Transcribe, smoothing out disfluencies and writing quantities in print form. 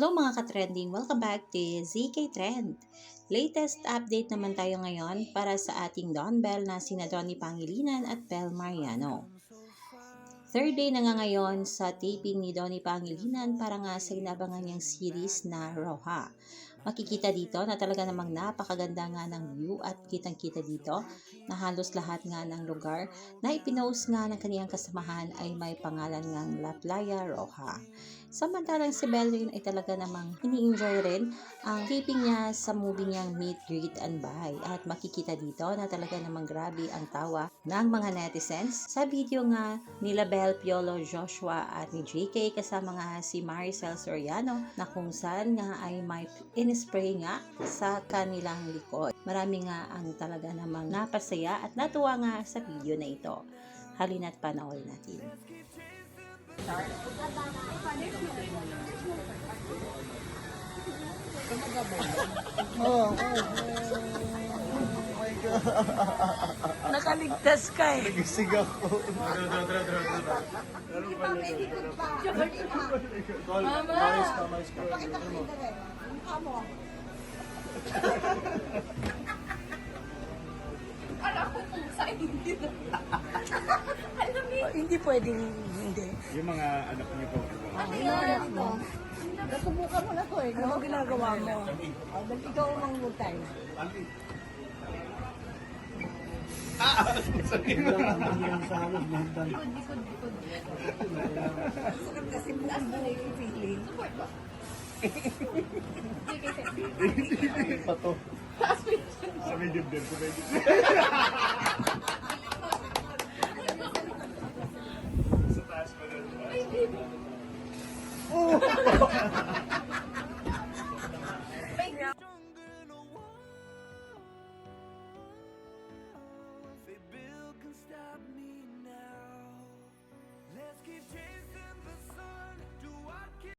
Hello mga ka-trending! Welcome back to ZK Trend. Latest update naman tayo ngayon para sa ating Don Bell na sina Donnie Pangilinan at Bel Mariano. Third day na nga ngayon sa taping ni Donnie Pangilinan para nga sa inabangan niyang series na Roja. Makikita dito na talaga namang napakaganda nga ng view at kitang-kita dito na halos lahat nga ng lugar na ipinost nga ng kaniyang kasamahan ay may pangalan ngang La Playa Roja. Samantalang si Belrin ay talaga namang ini-enjoy rin ang taping niya sa movie niyang Meet, Greet and Buy. At makikita dito na talaga namang grabe ang tawa ng mga netizens sa video nga nila Bel, Piolo, Joshua at ni JK kasama nga si Maricel Soriano na kung saan nga ay may in-spray nga sa kanilang likod. Marami nga ang talaga namang napasaya at natuwa nga sa video na ito. Halina't panoorin natin. Oh my God. Nakaligtas ka eh. Nagisig ako. Hindi pwedeng hindi. Yung mga anak niyo po. Anak mo. Nasubukan mo na to eh. Ano ginagawa mo? Ikaw ang mangutay. Sakit kasi bukas mo na yung feeling. Pato. Sa medium din. Sa medium din. Sa taas pa rin.